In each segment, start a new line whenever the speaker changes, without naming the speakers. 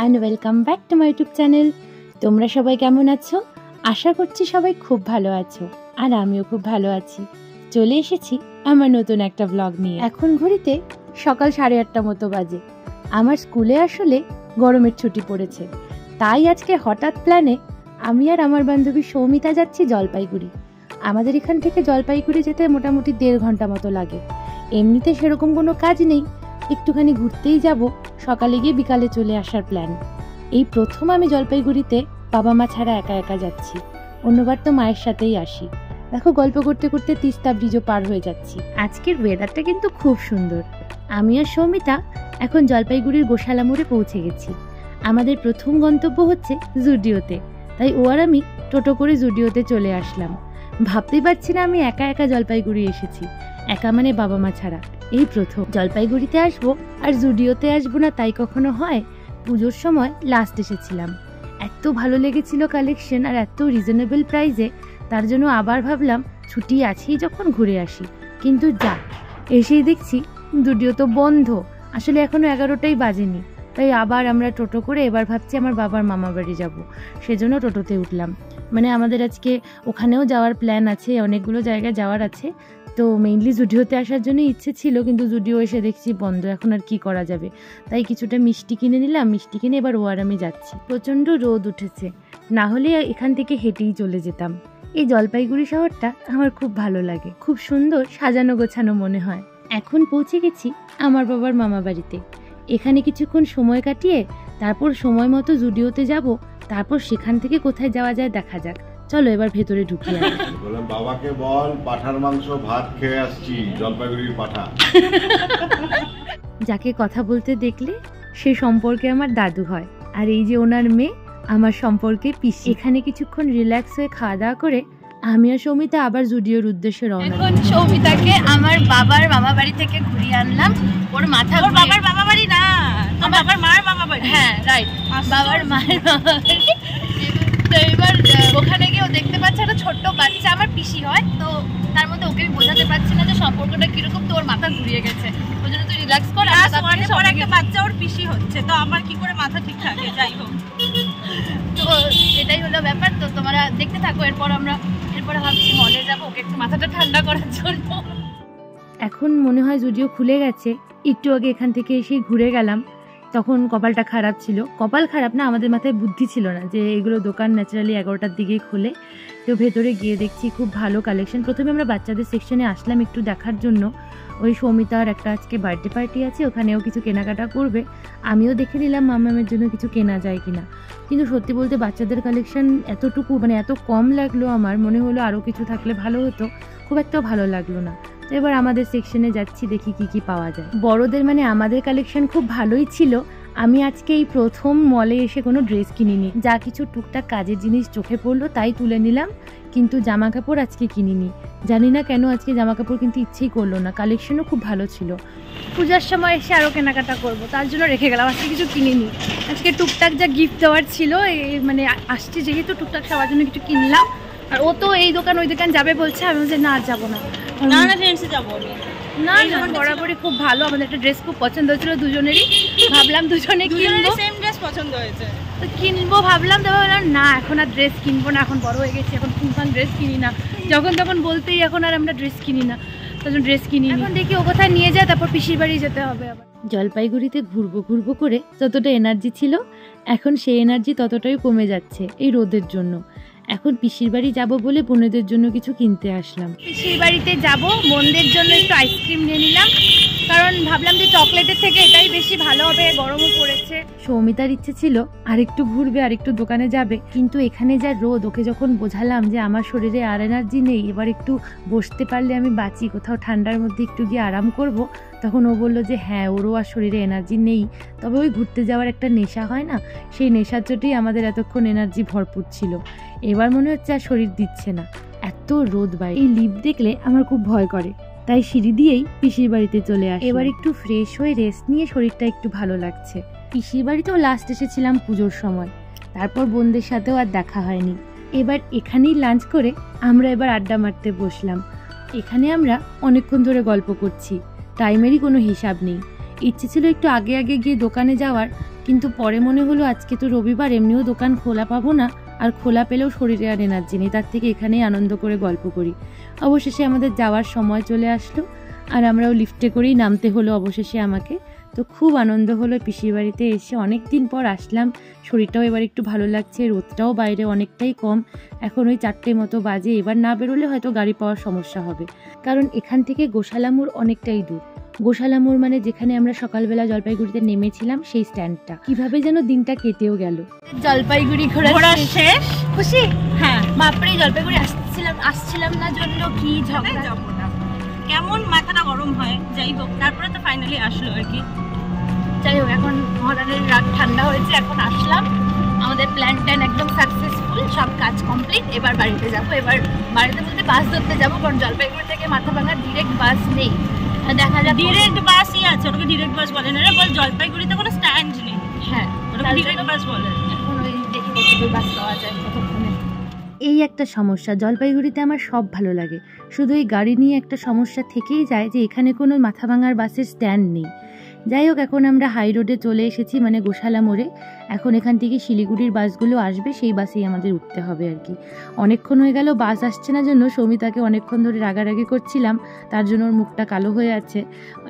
And welcome back to my YouTube channel. তোমরা সবাই কেমন আছো? আশা করছি সবাই খুব ভালো আছো, আর আমিও খুব ভালো আছি। চলে এসেছি আমার নতুন একটা ব্লগ নিয়ে। এখন ঘড়িতে সকাল 8:30 মতো বাজে। আমার স্কুলে আসলে গরমের ছুটি পড়েছে, তাই আজকে হঠাৎ প্ল্যানে আমি আর আমার বান্ধবী সৌমিতা যাচ্ছি জলপাইগুড়ি। আমাদের এখান থেকে জলপাইগুড়ি যেতে মোটামুটি 1.5 ঘন্টা মতো লাগে। এমনিতে সেরকম কোনো কাজ নেই, একটুখানি ঘুরতেই যাব, সকালে গিয়ে বিকালে চলে আসার প্ল্যান। এই প্রথম আমি জলপাইগুড়িতে বাবা মা ছাড়া একা একা যাচ্ছি। অন্যবার তো মায়ের সাথেই আসি। দেখো, গল্প করতে করতে তিস্তা ব্রিজও পার হয়ে যাচ্ছি। আজকের ওয়েদারটা কিন্তু খুব সুন্দর। আমি আর সৌমিতা এখন জলপাইগুড়ির গোশালা মোড়ে পৌঁছে গেছি। আমাদের প্রথম গন্তব্য হচ্ছে জুডিওতে, তাই ও আর আমি টোটো করে জুডিওতে চলে আসলাম। ভাবতেই পারছি না আমি একা একা জলপাইগুড়ি এসেছি, একা মানে বাবা মা ছাড়া। এই প্রথম জলপাইগুড়িতে আসবো আর জুডিওতে আসবো না তাই কখনো হয়? পুজোর সময় লাস্ট এসেছিলাম, এত ভালো লেগেছিল কালেকশন আর এত রিজনেবল প্রাইসে, তার জন্য আবার ভাবলাম ছুটি আছেই যখন ঘুরে আসি। কিন্তু যা এসেই দেখছি জুডিও তো বন্ধ। আসলে এখনো 11টাই বাজেনি, তাই আবার আমরা টোটো করে এবার ভাবছি আমার বাবার মামা বাড়ি যাবো, সেজন্য টোটোতে উঠলাম। মানে আমাদের আজকে ওখানেও যাওয়ার প্ল্যান আছে, অনেকগুলো জায়গায় যাওয়ার আছে, তো মেইনলি জুডিওতে আসার জন্য ইচ্ছে ছিল, কিন্তু জুডিও এসে দেখছি বন্ধ। এখন আর কি করা যাবে, তাই কিছুটা মিষ্টি কিনে নিলাম। মিষ্টি কিনে এবার ও আর আমি যাচ্ছি। প্রচণ্ড রোদ উঠেছে, না হলে এখান থেকে হেঁটেই চলে যেতাম। এই জলপাইগুড়ি শহরটা আমার খুব ভালো লাগে, খুব সুন্দর সাজানো গোছানো মনে হয়। এখন পৌঁছে গেছি আমার বাবার মামা বাড়িতে। এখানে কিছুক্ষণ সময় কাটিয়ে তারপর সময় মতো জুডিওতে যাব, তারপর সেখান থেকে কোথায় যাওয়া যায় দেখা যাক। চলো এবার ভেতরে ঢুকি।
বললাম বাবাকে বল পাঠার মাংস ভাত খেয়ে আসছি, জলপাইগুড়ির পাঠা।
যাকে কথা বলতে দেখলে সে সম্পর্কে আমার দাদু হয়, আর এই যে ওনার মেয়ে আমার সম্পর্কে পিসি। এখানে কিছুক্ষণ রিল্যাক্স হয়ে খাওয়া দাওয়া করে আমি আর সৌমিতা আবার জুডিওর উদ্দেশ্যে রওনা। এখন সৌমিতাকে আমার বাবার মামা বাড়ি থেকে ঘুরিয়ে আনলাম। ওর মাথা, ওর বাবার মামা বাড়ি না, আমার বাবার মায়ের মামা বাড়ি। হ্যাঁ রাইট, বাবার মায়ের মামা বাড়ি। তো এবার ওখানে গিয়ে ও দেখতে পাচ্ছে একটা ছোট্ট বাচ্চা আমার পিসি হয়, তো তার মধ্যে ওকে আমি বোঝাতে পারছি না যে সম্পর্কটা কিরকম, তো ওর মাথা ঘুরিয়ে গেছে। ওই জন্য তুই রিল্যাক্স কর, একটা বাচ্চা ওর পিসি হচ্ছে, তো আমার কি করে মাথা ঠিক থাকে। যাই হোক, তো এটাই হলো ব্যাপার। তো তোমরা দেখতে থাকো। এরপরে ভাবছি মলে যাবো, ওকে একটু মাথাটা ঠান্ডা করার জন্য। এখন মনে হয় জুডিও খুলে গেছে। একটু আগে এখান থেকে এসেই ঘুরে গেলাম, তখন কপালটা খারাপ ছিল। কপাল খারাপ না, আমাদের মাথায় বুদ্ধি ছিল না যে এগুলো দোকান ন্যাচারালি 11টার দিকেই খোলে। তো ভেতরে গিয়ে দেখছি খুব ভালো কালেকশন। প্রথমে আমরা বাচ্চাদের সেকশনে আসলাম একটু দেখার জন্য। ওই সৌমিতার একটা আজকে বার্থডে পার্টি আছে, ওখানেও কিছু কেনাকাটা করবে। আমিও দেখে নিলাম মামামের জন্য কিছু কেনা যায় কিনা। কিন্তু সত্যি বলতে বাচ্চাদের কালেকশন এতটুকু, মানে এত কম লাগলো, আমার মনে হলো আরও কিছু থাকলে ভালো হতো। খুব একটা ভালো লাগলো না। তো এবার আমাদের সেকশনে যাচ্ছি, দেখি কি কি পাওয়া যায়। বড়দের মানে আমাদের কালেকশন খুব ভালোই ছিল। আমি আজকে এই প্রথম মলে এসে কোনো ড্রেস কিনিনি, যা কিছু টুকটাক কাজের জিনিস চোখে পড়লো তাই তুলে নিলাম, কিন্তু জামা কাপড় আজকে কিনিনি। জানি না কেন আজকে জামা কাপড় কিনতে ইচ্ছেই করলো না। কালেকশনও খুব ভালো ছিল। পূজার সময় এসে আরও কেনাকাটা করব, তার জন্য রেখে গেলাম। আজকে কিছু কিনিনি। আজকে টুকটাক যা গিফট দেওয়ার ছিল, মানে আসছে যেহেতু, টুকটাক সবার জন্য কিছু কিনলাম। আর ও তো এই দোকান ওই দোকান যাবে বলছে, আমি বলছি না যাবো না, ফ্রেন্ডসে যাবো না। বরাবরই খুব ভালো। আমাদের একটা ড্রেস খুব পছন্দ হয়েছিল দুজনেরই, ভাবলাম দুজনে কিনবো। সেম ড্রেস পছন্দ হয়েছে তো কিনবো ভাবলাম, তবে ভাবলাম না এখন আর ড্রেস কিনবো না, এখন বড় হয়ে গেছি, এখন ফুলফান ড্রেস কিনি না। যখন তখন বলতেই এখন আর আমরা ড্রেস কিনি না, তখন ড্রেস কিনি। এখন দেখি ও কোথায় নিয়ে যায়, তারপর পিসির বাড়ি যেতে হবে আবার। জলপাইগুড়িতে ঘুরবো করে যতটা এনার্জি ছিল, এখন সেই এনার্জি ততটাই কমে যাচ্ছে এই রোদের জন্য। এখন পিসির বাড়ি যাবো বলে বোনেদের জন্য কিছু কিনতে আসলাম। পিসির বাড়িতে যাব, বোনদের জন্য একটু আইসক্রিম নিয়ে নিলাম, কারণ ভাবলাম যে চকলেটের থেকে এটাই বেশি ভালো হবে, গরমও পড়েছে। সৌমিতার ইচ্ছে ছিল আরেকটু ঘুরবে, আরেকটু দোকানে যাবে, কিন্তু এখানে যা রোদ, ওকে যখন বোঝালাম যে আমার শরীরে আর এনার্জি নেই, এবার একটু বসতে পারলে আমি বাঁচি, কোথাও ঠান্ডার মধ্যে একটু গিয়ে আরাম করব, তখন ও বললো যে হ্যাঁ ওরও আর শরীরে এনার্জি নেই, তবে ওই ঘুরতে যাওয়ার একটা নেশা হয় না, সেই নেশার চোটেই আমাদের এতক্ষণ এনার্জি ভরপুর ছিল। এবার মনে হচ্ছে আর শরীর দিচ্ছে না, এত রোদ বাইরে। এই লিফট দেখলে আমার খুব ভয় করে, তাই সিঁড়ি দিয়েই পিসির বাড়িতে চলে আসি। এবার একটু ফ্রেশ হয়ে রেস্ট নিয়ে শরীরটা একটু ভালো লাগছে। পিসির বাড়িতেও লাস্ট এসেছিলাম পুজোর সময়, তারপর বোনদের সাথেও আর দেখা হয়নি। এবার এখানেই লাঞ্চ করে আমরা এবার আড্ডা মারতে বসলাম। এখানে আমরা অনেকক্ষণ ধরে গল্প করছি, টাইমেরই কোনো হিসাব নেই। ইচ্ছে ছিল একটু আগে গিয়ে দোকানে যাওয়ার, কিন্তু পরে মনে হলো আজকে তো রবিবার, এমনিও দোকান খোলা পাবো না, আর খোলা পেলেও শরীরে আর এনার্জি নেই, তার থেকে এখানেই আনন্দ করে গল্প করি। অবশেষে আমাদের যাওয়ার সময় চলে আসলো, আর আমরাও লিফটে করেই নামতে হলো অবশেষে আমাকে। তো খুব আনন্দ হলো পিসির বাড়িতে এসে, অনেক দিন পর আসলাম। শরীরটাও এবার একটু ভালো লাগছে, রোদটাও বাইরে অনেকটাই কম। এখন ওই 4টে মতো বাজে, এবার না বেরোলে হয়তো গাড়ি পাওয়ার সমস্যা হবে, কারণ এখান থেকে গোশালা মোড় অনেকটাই দূর। গোশালা মোড় মানে যেখানে আমরা সকালবেলা জলপাইগুড়িতে নেমেছিলাম সেই স্ট্যান্ডটা। কিভাবে যেন দিনটা কেটেও গেল। জলপাইগুড়ি ঘোরা শেষ। খুশি? হ্যাঁ, বাপরে জলপাইগুড়ি আসছিলাম না জন্য কি ঝগড়া।
যাবো না, কেমন মাথাটা গরম হয়। যাই হোক, তারপরে তো ফাইনালি আসলো আর কি।
যাই হোক, এখন মহারানের রাত ঠান্ডা হয়েছে, এখন আসলাম। আমাদের প্ল্যান একদম সাকসেসফুল, সব কাজ কমপ্লিট। এবার বাড়িতে যাবো। এবার বাড়িতে বলতে বাস ধরতে যাবো, কারণ জলপাইগুড়ি থেকে মাথাভাঙার ডিরেক্ট বাস নেই। দেখা যাক,
ডিরেক্ট বাসই আছে, ওটাকে ডিরেক্ট বাস বলে না রে, বল জলপাইগুড়িতে কোনো স্ট্যান্ড নেই।
হ্যাঁ,
ওটাকে ডিরেক্ট বাস বলে।
এখন ওই দেখি কতদূর বাস পাওয়া যায় কতক্ষণে। এই একটা সমস্যা, জলপাইগুড়িতে আমার সব ভালো লাগে, শুধু এই গাড়ি নিয়ে একটা সমস্যা থেকেই যায় যে এখানে কোনো মাথাভাঙার বাসের স্ট্যান্ড নেই। যাই হোক, এখন আমরা হাই রোডে চলে এসেছি, মানে গোশালা মোড়ে। এখন এখান থেকে শিলিগুড়ির বাসগুলো আসবে, সেই বাসেই আমাদের উঠতে হবে আর কি। অনেকক্ষণ হয়ে গেল বাস আসছে না জন্য সৌমিতাকে অনেকক্ষণ ধরে রাগারাগি করছিলাম, তার জন্য ওর মুখটা কালো হয়ে আছে।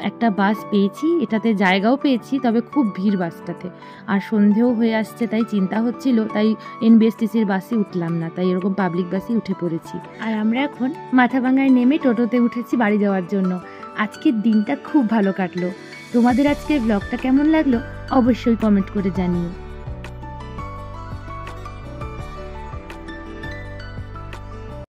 একটা বাস পেয়েছি, এটাতে জায়গাও পেয়েছি, তবে খুব ভিড় বাসটাতে, আর সন্ধেও হয়ে আসছে, তাই চিন্তা হচ্ছিল, তাই এনবিএসটিসির বাসে উঠলাম না, তাই এরকম পাবলিক বাসে উঠে পড়েছি। আর আমরা এখন মাথাভাঙায় নেমে টোটোতে উঠেছি বাড়ি যাওয়ার জন্য। আজকের দিনটা খুব ভালো কাটলো। তোমাদের আজকের ব্লগটা কেমন লাগলো অবশ্যই কমেন্ট করে জানিও।